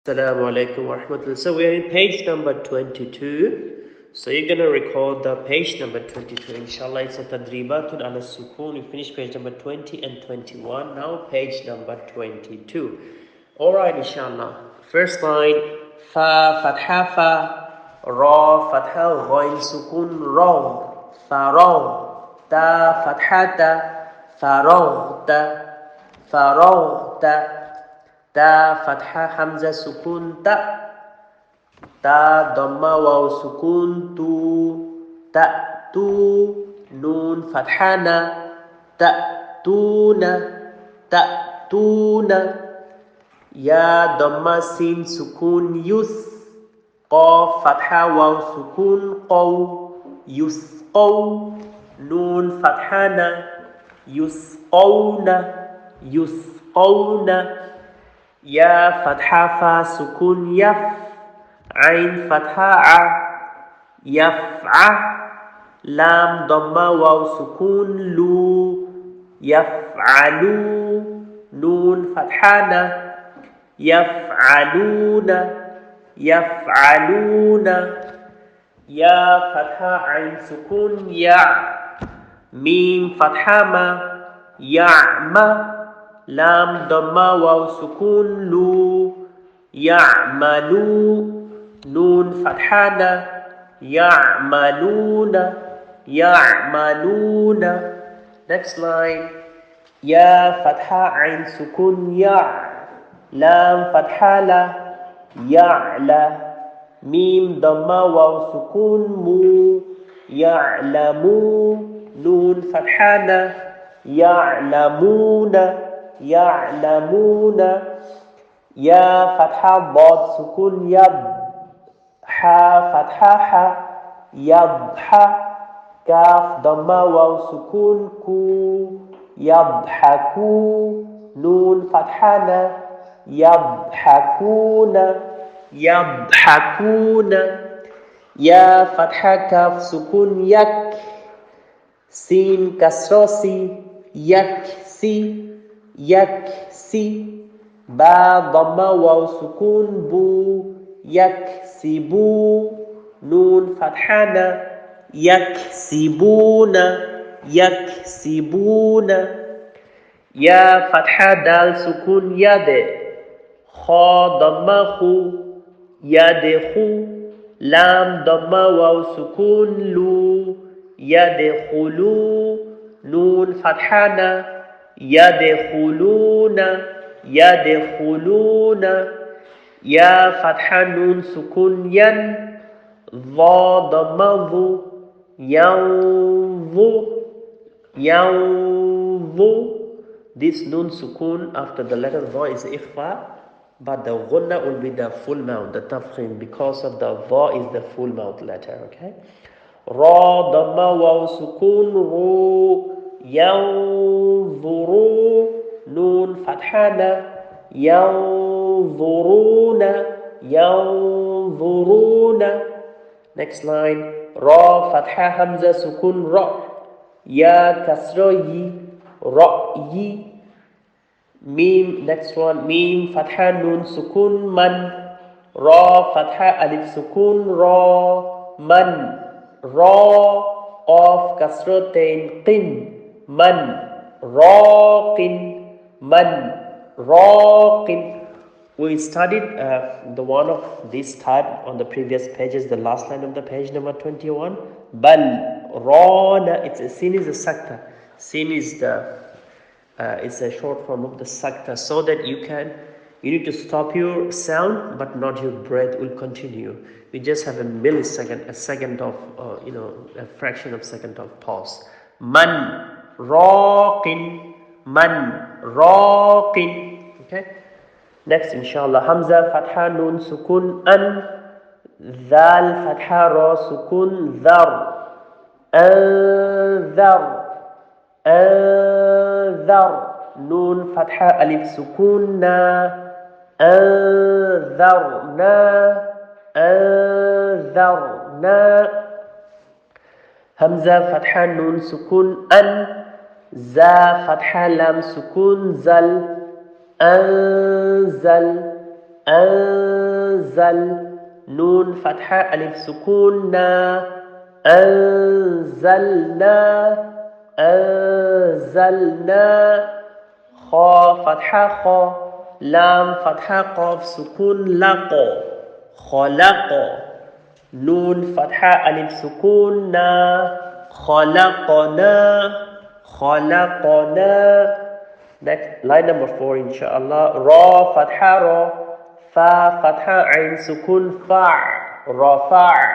Assalāmu Alaikum wa Raḥmatullāhi. So we are in page number 22. So you're going to record the page number 22. Inshallah, it's a tadribatun ala sukun. We finished page number 20 and 21. Now page number 22. Alright, inshallah. First line, fa fatha fa, ra fatha ghain sukun ra, faragh, ta fatha ta, faragh, تا فتحة حمزة سكون تا تا ضمة واو سكون تو تأتو نون فتحة نا تأتون يا ضمة سين سكون يس قاف فتحة واو سكون قو يسقو نون فتحة نا يسقون يا فتحة فا سكون يف عين فتحة ع يفع لام ضمة واو سكون لو يفعلوا نون فتحة ن يفعلون يا فتحة عين سكون يع ميم فتحة ما يعمى لام ضمة واو سكون لو يعملوا نون فتحة ن يعملون next line يا فتحة عين سكون يع لام فتحة لا يعلى ميم ضمة واو سكون مو يعلموا نون فتحة ن يعلمون يا فتحة ضاد سكون يض حا فتحة ح يضحى كاف ضمة واو سكون كو يضحكوا نون فتحة ن يضحكون يا فتحة كاف سكون يك سين كسرة سي يكسي با ضمة واو سكون بو يكسبو نون فتحة ن يكسبون يا فتحة دال سكون يد خا ضمة خو يدخو لام ضمة واو سكون لو يدخلو نون فتحة ن يدخلون يا فتحة نون سكون ين ضا ضمة ضو ينظو this nun sukun after the letter dha is ikhfa, but the ghunna will be the full mouth, the tafkhim, because of the dha is the full mouth letter. Okay, ra dhamma waw sukun ru ينظروا نون فتحة ن ينظرون next line را فتحة همزة سكون را يا كسرة ي رأي ميم next one ميم فتحة نون سكون من را فتحة ألف سكون را من را قاف كسرتين قن من راق we studied the one of this type on the previous pages, the last line of the page number 21. Bal rana, it's a sin is a sakta. Sin is the it's a short form of the sakta, so that you need to stop your sound but not your breath will continue. We just have a millisecond, a second of a fraction of second of pause. Man raqin, okay. Next inshallah hamza fatha nun sukun an dhal fatha ra sukun dhar anzar nun fatha alif sukun na anzarna hamza fatha nun sukun an za fatha lam sukun zal أنزل أنزل نون فتحة ألف سكون نا أنزلنا أنزلنا خا فتحة خا لام فتحة قاف سكون لقى خلق نون فتحة ألف سكون نا خلقنا خلقنا. Next, line number 4 inshallah. Ra fatha ra, fa fatha ain sukun fa' rafa'.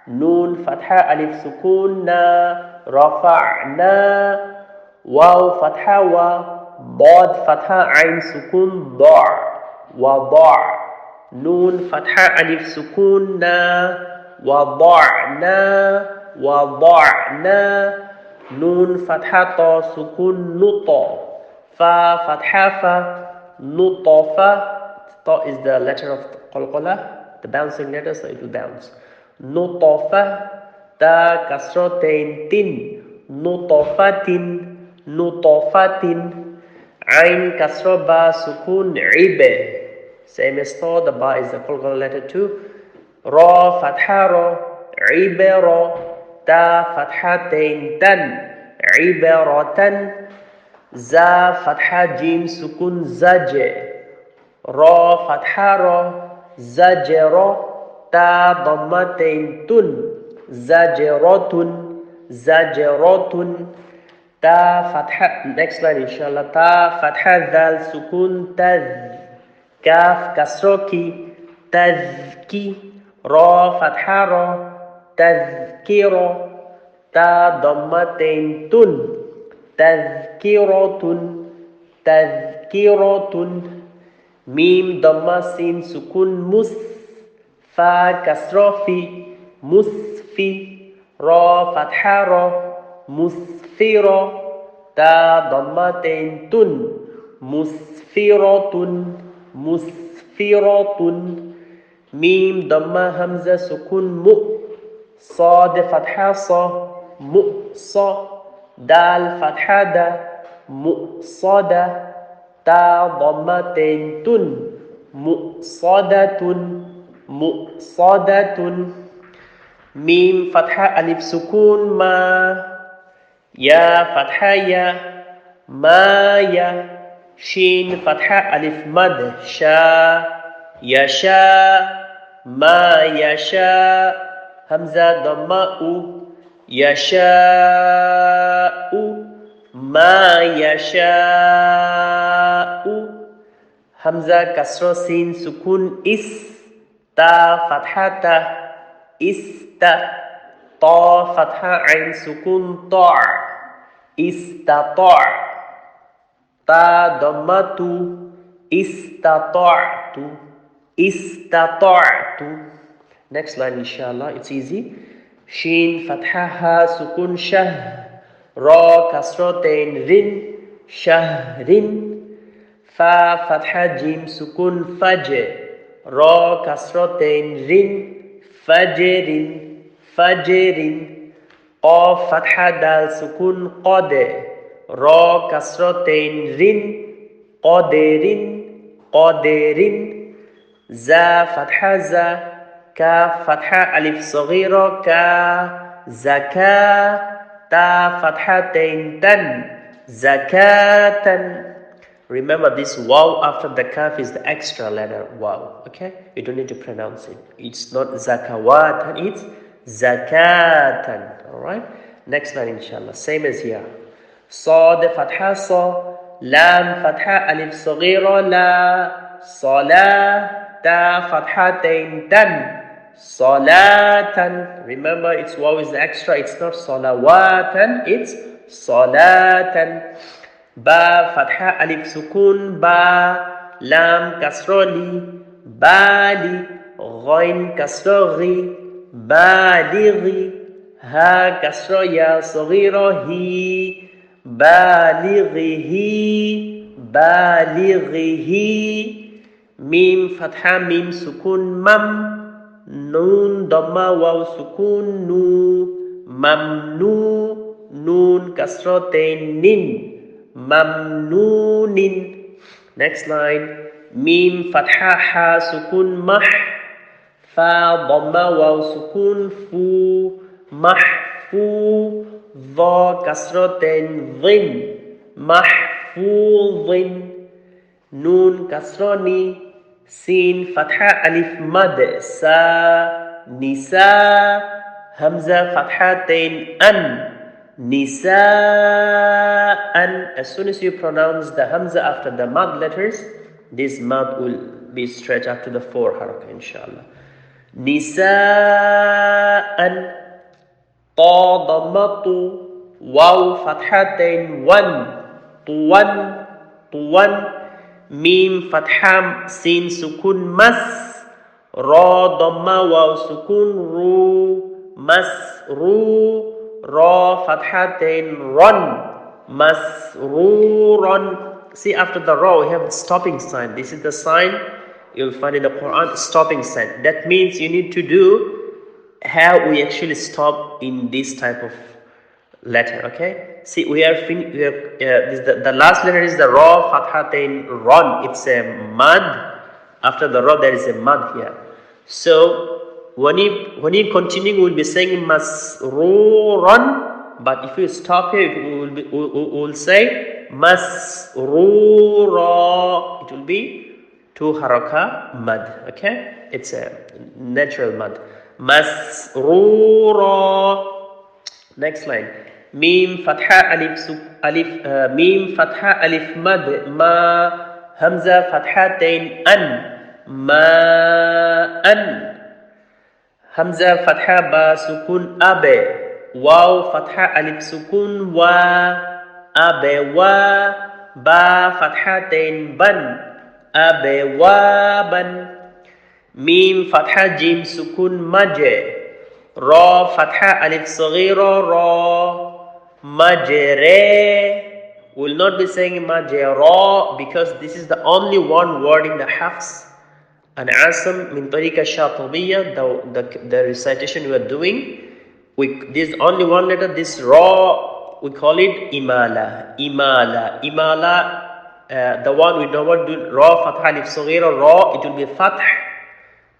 Nun fatha alif sukun na rafa'na. Waw fatha wa, dad fatha ain sukun da' wada'. Nun fatha alif sukun na wada'na wada'na. Nun fatha ta sukun nuta. Fa fatha fa nutafa. Ta is the letter of qalqalah, the bouncing letter, so it will bounce. Nutafa. Ta kasratain tin nutafatin nutafatin. Ain kasra ba sukun ibe. Same as ta, the ba is the qalqalah letter too. Ra fatha ra ibara. Ta fathatain tan ibaratan. Za fatha jim sukun zaje. Ra fatha ra zajara. Ta dhammatain tun zajaratun zajaratun. Ta fatha, next line inshallah. Ta fatha dal sukun tadh. Kaf kasroki tadhki. Ra fatha ra tadhkira. Ta dhammatain tun tadhkiratun tadhkiratun. Mim dhamma sin sukun mus. Fa kasrafi musfi. Ra fatha ra musfira. Ta dhammatain tun musfiratun musfiratun. Mim dhamma hamza sukun mu. Sad fatha sa mu'sa. Dal fatha da mu'sada. Ta dhammatain tun mu'sadatun mu'sadatun. Mim fatha alif sukun ma. Ya fatha ya ma ya. Shin fatha alif mad sha yasha ma yasha. Hamza dhamma u yasha'u ma yasha'u. Hamza kasra sin sukun is. Ta fathata ista. Ta fatha ain sukun ta' istata'. Ta dhammatu istata'tu istata'tu. Next line inshallah, it's easy. Shin fatha ha sukun shah. Ra kasratain rin shahrin. Fa fatha jim sukun faj. Ra kasratain rin fajrin fajrin. Qaf fatha dal sukun qad. Ra kasratain rin qadirin qadirin. Za fatha za. Ka fatha alif saghira ka zaka. Ta fathatain tan zakatan. Remember, this waw after the kaf is the extra letter waw. Okay, you don't need to pronounce it. It's not zakawatan, it's zakatan. Alright, next line inshallah, same as here. Sad fatha sa. Lam fatha alif saghira la. Salah. Ta fathatain tan salatan. Remember, it's waw is the extra, it's not salawatan, it's salatan. Ba fatha alif sukun ba. Lam kasroli bali. Ghain kasroghi balighi. Ha kasra ya saghira hi balighihi balighihi. Mim fatha mim sukun mam. Nun dhamma waw sukun nu mamnu. Nun kasratain nin mamnunin. Next line. Mim Fatha Ha Sukun Mah. Fa Dhamma Waw Sukun Fu. Mahfu. Dha Kasratain Dhin. Mahfudhin. Nun Kasrani. Sin Fatha Alif Mad. Sa Nisa. Hamza Fathatain An. Nisa'an. As soon as you pronounce the Hamza after the mad letters, this mad will be stretched up to the 4 haraka, inshallah. Nisa'an. Ta dhammatu. Waw fathatain wan. Tuwan. Tuwan. Mim fatham sin sukun mas. Ra dhamma waw sukun ru. Masru. Ra fathatain run. Masruran. See, after the ra we have the stopping sign. This is the sign you'll find in the Qur'an, stopping sign. That means you need to do how we actually stop in this type of letter. Okay, see, we are the last letter is the ra fathatain run. It's a mad. After the ra there is a mad here. So when you continue, we will be saying masruran, but if you stop here, we will say masrura. It will be 2 haraka mad. Okay, it's a natural mad. Masrura. Next line. Mim fatha mim fatha alif mad. Ma hamza fathatain an. Ma an. Hamza fatha ba sukun abe. Waw fatha alif sukun wa. Abe wa. Ba fathatain ban. Abe wa ban. Mim fatha jim sukun maje. Ra fatha alif saghira ra. Majere. Will not be saying majera because this is the only one word in the Hafs and Asam min tariqa shāṭṭabiyya, the recitation we are doing. This only one letter, this ra, we call it imala. Imala. Imala, the one we know what do, ra fatha alif saghira ra, it will be fath.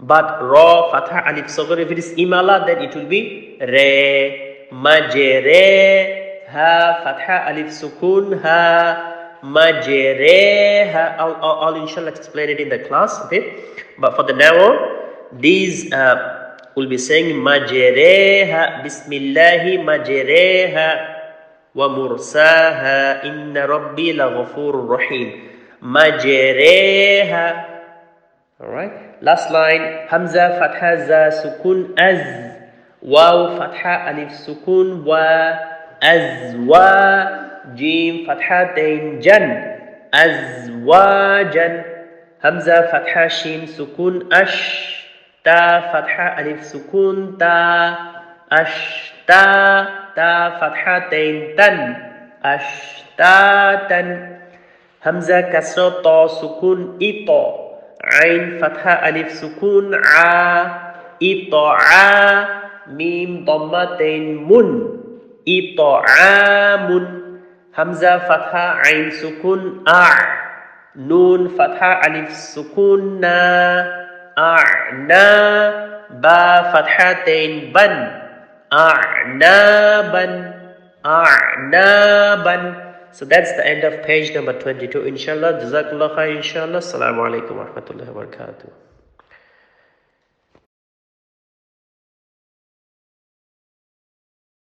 But ra fatha alif saghira, if it is imala, then it will be re. Majere. Ha fatha alif sukun ha. Majere ha. I'll inshallah explain it in the class, okay? But for the now, these will be saying majereha, bismillahi majereha, wa mursaha, inna rabbi laghafurur rahim. Majereha. Alright, last line. Hamza fatha za sukun az. Waw fatha alif sukun wa. Azwa. Jim fathatain jan. Azwajan. Hamza fatha shin sukun ash. Ta fatha alif sukun ta. Ashta. Ta fathatain tan. Ashtatan. Hamza kasra ta sukun ita. Ain fatha alif sukun a. Ita'a. Mim dhammatain mun. Ita'amun. Hamza fatha ain sukun a'. Nun fatha alif sukun na. A'na. Ba fathatain ban. A'naban. A'naban. So that's the end of page number 22. Inshallah. JazākAllāh Khaiyr. Inshallah. Assalamu alaikum wa rahmatullahi wa barakatuh.